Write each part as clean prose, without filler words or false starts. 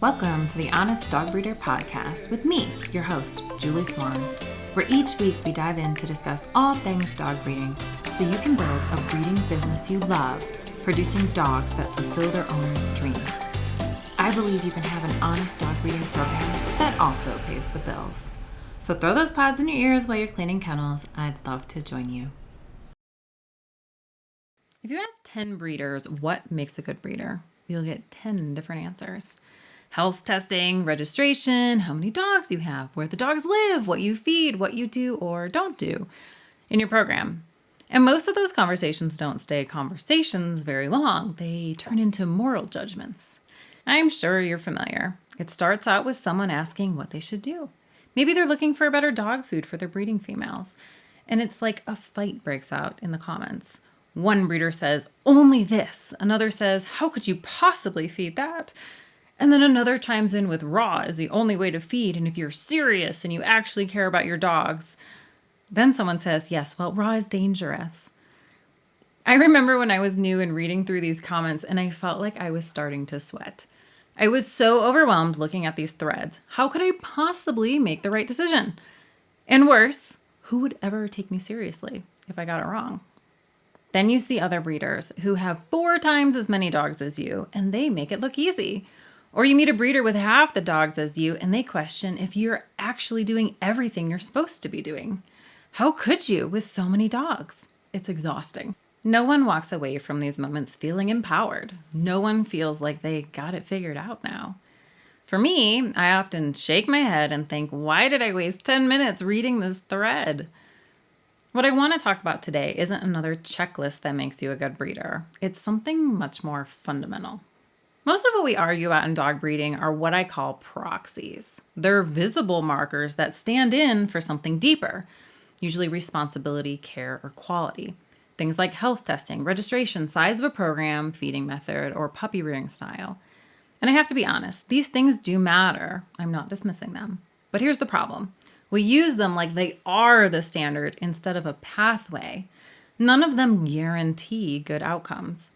Welcome to the Honest Dog Breeder Podcast with me, your host, Julie Swan, where each week we dive in to discuss all things dog breeding so you can build a breeding business you love, producing dogs that fulfill their owners' dreams. I believe you can have an honest dog breeding program that also pays the bills. So throw those pods in your ears while you're cleaning kennels. I'd love to join you. If you ask 10 breeders what makes a good breeder, you'll get 10 different answers. Health testing, registration, how many dogs you have, where the dogs live, what you feed, what you do or don't do in your program. And most of those conversations don't stay conversations very long. They turn into moral judgments. I'm sure you're familiar. It starts out with someone asking what they should do. Maybe they're looking for better dog food for their breeding females. And it's like a fight breaks out in the comments. One breeder says, only this. Another says, how could you possibly feed that? And then another chimes in with raw is the only way to feed. And if you're serious and you actually care about your dogs, then someone says, yes, well, raw is dangerous. I remember when I was new and reading through these comments and I felt like I was starting to sweat. I was so overwhelmed looking at these threads. How could I possibly make the right decision? And worse, who would ever take me seriously if I got it wrong? Then you see other breeders who have 4 times as many dogs as you and they make it look easy. Or you meet a breeder with half the dogs as you and they question if you're actually doing everything you're supposed to be doing. How could you with so many dogs? It's exhausting. No one walks away from these moments feeling empowered. No one feels like they got it figured out now. For me, I often shake my head and think, why did I waste 10 minutes reading this thread? What I want to talk about today isn't another checklist that makes you a good breeder. It's something much more fundamental. Most of what we argue about in dog breeding are what I call proxies. They're visible markers that stand in for something deeper, usually responsibility, care, or quality. Things like health testing, registration, size of a program, feeding method, or puppy rearing style. And I have to be honest, these things do matter. I'm not dismissing them. But here's the problem. We use them like they are the standard instead of a pathway. None of them guarantee good outcomes.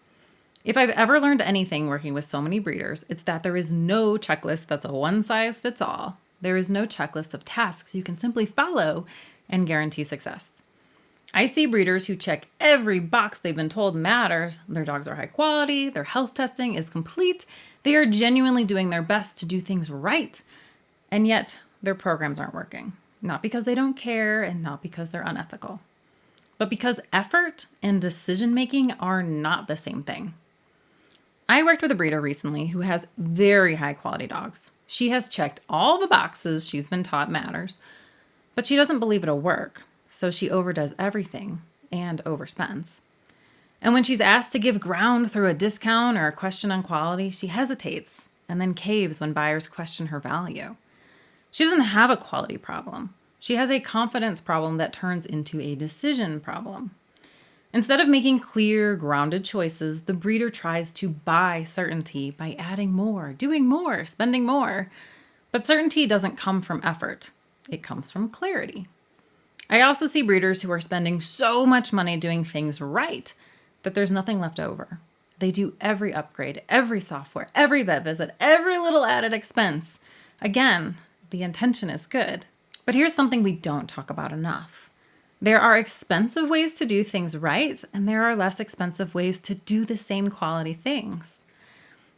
If I've ever learned anything working with so many breeders, it's that there is no checklist that's a one-size-fits-all. There is no checklist of tasks you can simply follow and guarantee success. I see breeders who check every box they've been told matters. Their dogs are high quality, their health testing is complete, they are genuinely doing their best to do things right, and yet their programs aren't working. Not because they don't care and not because they're unethical, but because effort and decision-making are not the same thing. I worked with a breeder recently who has very high quality dogs. She has checked all the boxes she's been taught matters, but she doesn't believe it'll work. So she overdoes everything and overspends. And when she's asked to give ground through a discount or a question on quality, she hesitates and then caves when buyers question her value. She doesn't have a quality problem. She has a confidence problem that turns into a decision problem. Instead of making clear, grounded choices, the breeder tries to buy certainty by adding more, doing more, spending more. But certainty doesn't come from effort. It comes from clarity. I also see breeders who are spending so much money doing things right that there's nothing left over. They do every upgrade, every software, every vet visit, every little added expense. Again, the intention is good. But here's something we don't talk about enough. There are expensive ways to do things right, and there are less expensive ways to do the same quality things.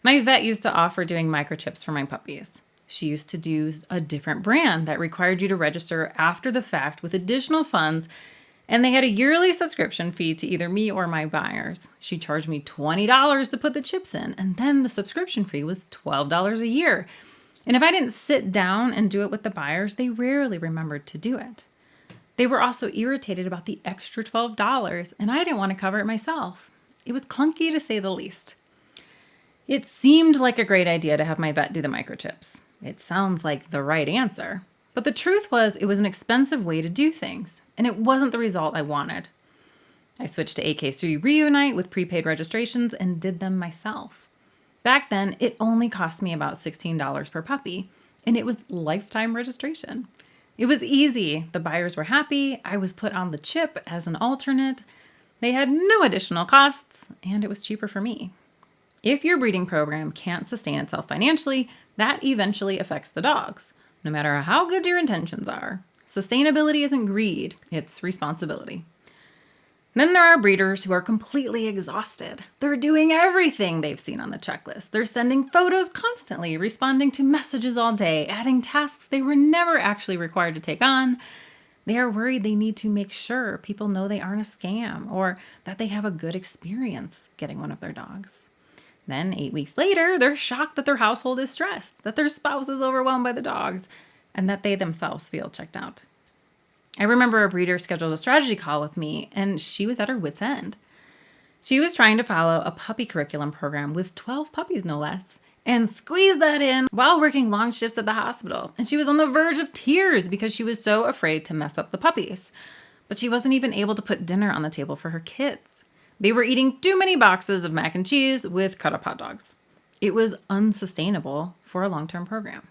My vet used to offer doing microchips for my puppies. She used to do a different brand that required you to register after the fact with additional funds, and they had a yearly subscription fee to either me or my buyers. She charged me $20 to put the chips in, and then the subscription fee was $12 a year. And if I didn't sit down and do it with the buyers, they rarely remembered to do it. They were also irritated about the extra $12, and I didn't want to cover it myself. It was clunky to say the least. It seemed like a great idea to have my vet do the microchips. It sounds like the right answer. But the truth was, it was an expensive way to do things, and it wasn't the result I wanted. I switched to AK3 Reunite with prepaid registrations and did them myself. Back then, it only cost me about $16 per puppy, and it was lifetime registration. It was easy. The buyers were happy. I was put on the chip as an alternate. They had no additional costs, and it was cheaper for me. If your breeding program can't sustain itself financially, that eventually affects the dogs, no matter how good your intentions are. Sustainability isn't greed, it's responsibility. Then there are breeders who are completely exhausted. They're doing everything they've seen on the checklist. They're sending photos constantly, responding to messages all day, adding tasks they were never actually required to take on. They are worried they need to make sure people know they aren't a scam or that they have a good experience getting one of their dogs. Then 8 weeks later, they're shocked that their household is stressed, that their spouse is overwhelmed by the dogs, and that they themselves feel checked out. I remember a breeder scheduled a strategy call with me, and she was at her wit's end. She was trying to follow a puppy curriculum program with 12 puppies, no less, and squeeze that in while working long shifts at the hospital. And she was on the verge of tears because she was so afraid to mess up the puppies. But she wasn't even able to put dinner on the table for her kids. They were eating too many boxes of mac and cheese with cut-up hot dogs. It was unsustainable for a long-term program.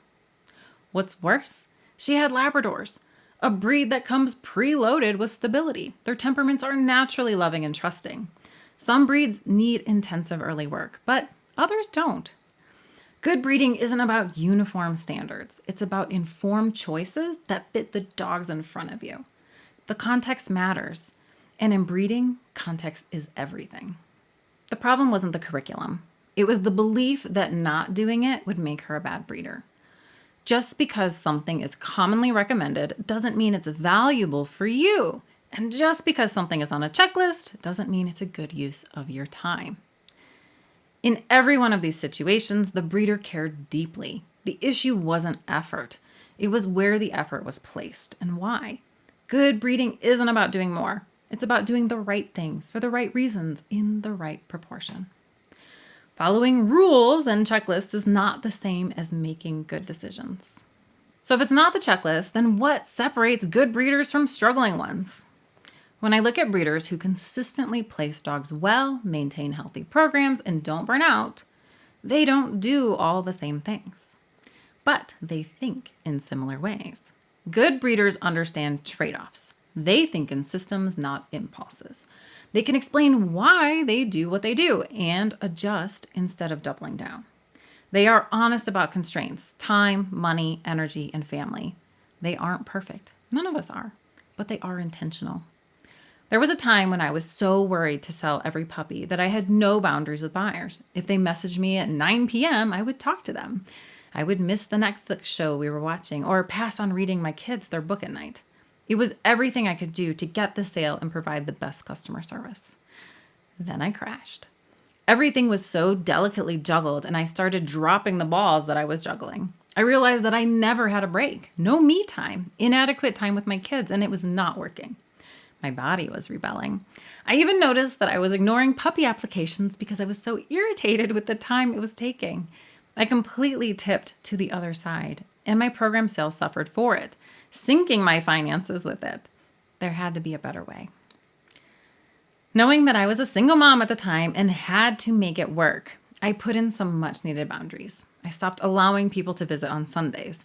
What's worse, she had Labradors, a breed that comes preloaded with stability. Their temperaments are naturally loving and trusting. Some breeds need intensive early work, but others don't. Good breeding isn't about uniform standards. It's about informed choices that fit the dogs in front of you. The context matters, and in breeding, context is everything. The problem wasn't the curriculum. It was the belief that not doing it would make her a bad breeder. Just because something is commonly recommended doesn't mean it's valuable for you. And just because something is on a checklist doesn't mean it's a good use of your time. In every one of these situations, the breeder cared deeply. The issue wasn't effort. It was where the effort was placed and why. Good breeding isn't about doing more. It's about doing the right things for the right reasons in the right proportion. Following rules and checklists is not the same as making good decisions. So if it's not the checklist, then what separates good breeders from struggling ones? When I look at breeders who consistently place dogs well, maintain healthy programs, and don't burn out, they don't do all the same things. But they think in similar ways. Good breeders understand trade-offs. They think in systems, not impulses. They can explain why they do what they do and adjust instead of doubling down. They are honest about constraints, time, money, energy, and family. They aren't perfect. None of us are, but they are intentional. There was a time when I was so worried to sell every puppy that I had no boundaries with buyers. If they messaged me at 9 p.m., I would talk to them. I would miss the Netflix show we were watching or pass on reading my kids their book at night. It was everything I could do to get the sale and provide the best customer service. Then I crashed. Everything was so delicately juggled, and I started dropping the balls that I was juggling. I realized that I never had a break, no me time, inadequate time with my kids, and it was not working. My body was rebelling. I even noticed that I was ignoring puppy applications because I was so irritated with the time it was taking. I completely tipped to the other side, and my program sales suffered for it, sinking my finances with it. There had to be a better way. Knowing that I was a single mom at the time and had to make it work, I put in some much needed boundaries. I stopped allowing people to visit on Sundays.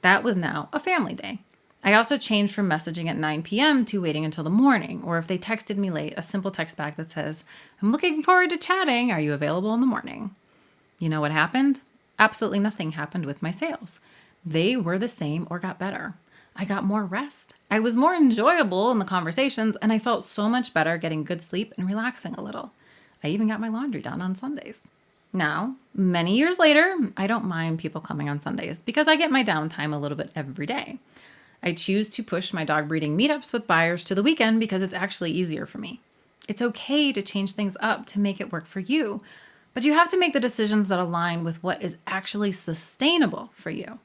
That was now a family day. I also changed from messaging at 9 p.m. to waiting until the morning, or if they texted me late, a simple text back that says, "I'm looking forward to chatting. Are you available in the morning?" You know what happened? Absolutely nothing happened with my sales. They were the same or got better. I got more rest. I was more enjoyable in the conversations, and I felt so much better getting good sleep and relaxing a little. I even got my laundry done on Sundays. Now, many years later, I don't mind people coming on Sundays because I get my downtime a little bit every day. I choose to push my dog breeding meetups with buyers to the weekend because it's actually easier for me. It's okay to change things up to make it work for you, but you have to make the decisions that align with what is actually sustainable for you.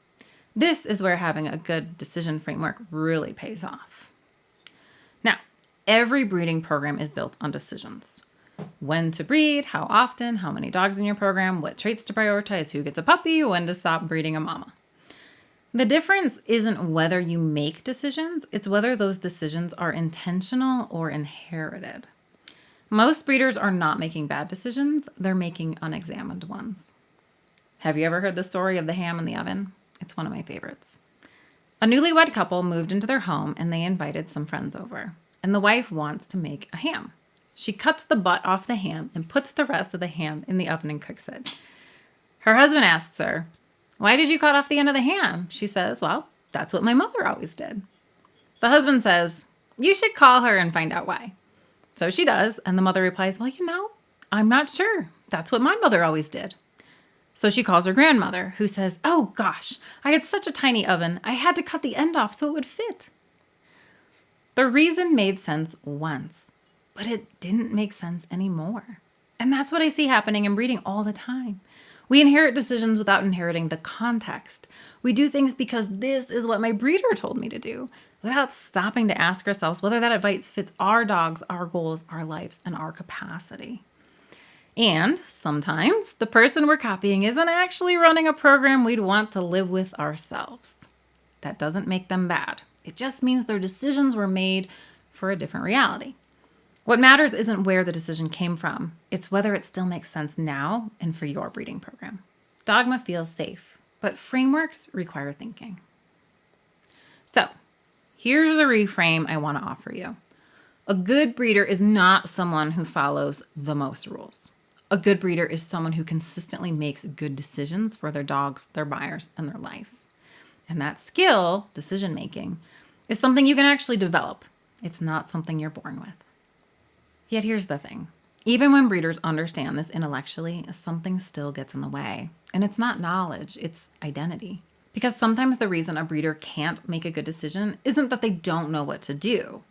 This is where having a good decision framework really pays off. Now, every breeding program is built on decisions. When to breed, how often, how many dogs in your program, what traits to prioritize, who gets a puppy, when to stop breeding a mama. The difference isn't whether you make decisions, it's whether those decisions are intentional or inherited. Most breeders are not making bad decisions, they're making unexamined ones. Have you ever heard the story of the ham in the oven? It's one of my favorites. A newlywed couple moved into their home and they invited some friends over. And the wife wants to make a ham. She cuts the butt off the ham and puts the rest of the ham in the oven and cooks it. Her husband asks her, Why did you cut off the end of the ham? She says, well, that's what my mother always did. The husband says, you should call her and find out why. So she does, and the mother replies, well, I'm not sure. That's what my mother always did. So she calls her grandmother, who says, oh gosh, I had such a tiny oven, I had to cut the end off so it would fit. The reason made sense once, but it didn't make sense anymore. And that's what I see happening in breeding all the time. We inherit decisions without inheriting the context. We do things because this is what my breeder told me to do, without stopping to ask ourselves whether that advice fits our dogs, our goals, our lives, and our capacity. And sometimes the person we're copying isn't actually running a program we'd want to live with ourselves. That doesn't make them bad. It just means their decisions were made for a different reality. What matters isn't where the decision came from. It's whether it still makes sense now and for your breeding program. Dogma feels safe, but frameworks require thinking. So, here's the reframe I want to offer you. A good breeder is not someone who follows the most rules. A good breeder is someone who consistently makes good decisions for their dogs, their buyers, and their life. And that skill, decision making, is something you can actually develop. It's not something you're born with. Yet here's the thing. Even when breeders understand this intellectually, something still gets in the way. And it's not knowledge, it's identity. Because sometimes the reason a breeder can't make a good decision isn't that they don't know what to do.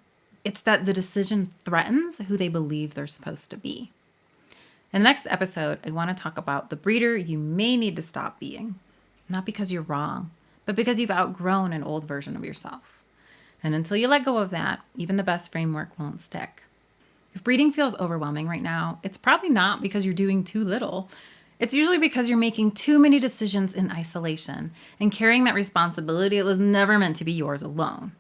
It's that the decision threatens who they believe they're supposed to be. In the next episode, I want to talk about the breeder you may need to stop being. Not because you're wrong, but because you've outgrown an old version of yourself. And until you let go of that, even the best framework won't stick. If breeding feels overwhelming right now, it's probably not because you're doing too little. It's usually because you're making too many decisions in isolation and carrying that responsibility that was never meant to be yours alone.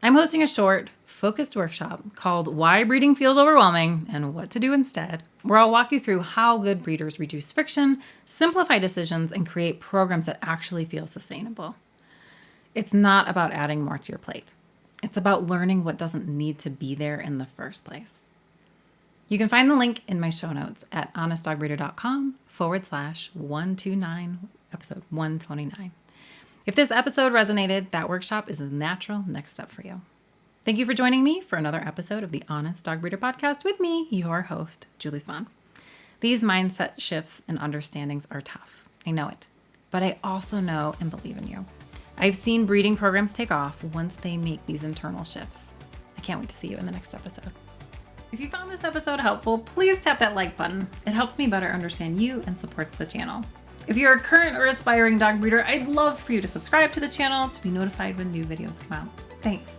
I'm hosting a short, focused workshop called Why Breeding Feels Overwhelming and What to Do Instead, where I'll walk you through how good breeders reduce friction, simplify decisions, and create programs that actually feel sustainable. It's not about adding more to your plate. It's about learning what doesn't need to be there in the first place. You can find the link in my show notes at honestdogbreeder.com/129, episode 129. If this episode resonated, that workshop is a natural next step for you. Thank you for joining me for another episode of the Honest Dog Breeder Podcast with me, your host, Julie Swan. These mindset shifts and understandings are tough. I know it. But I also know and believe in you. I've seen breeding programs take off once they make these internal shifts. I can't wait to see you in the next episode. If you found this episode helpful, please tap that like button. It helps me better understand you and supports the channel. If you're a current or aspiring dog breeder, I'd love for you to subscribe to the channel to be notified when new videos come out. Thanks.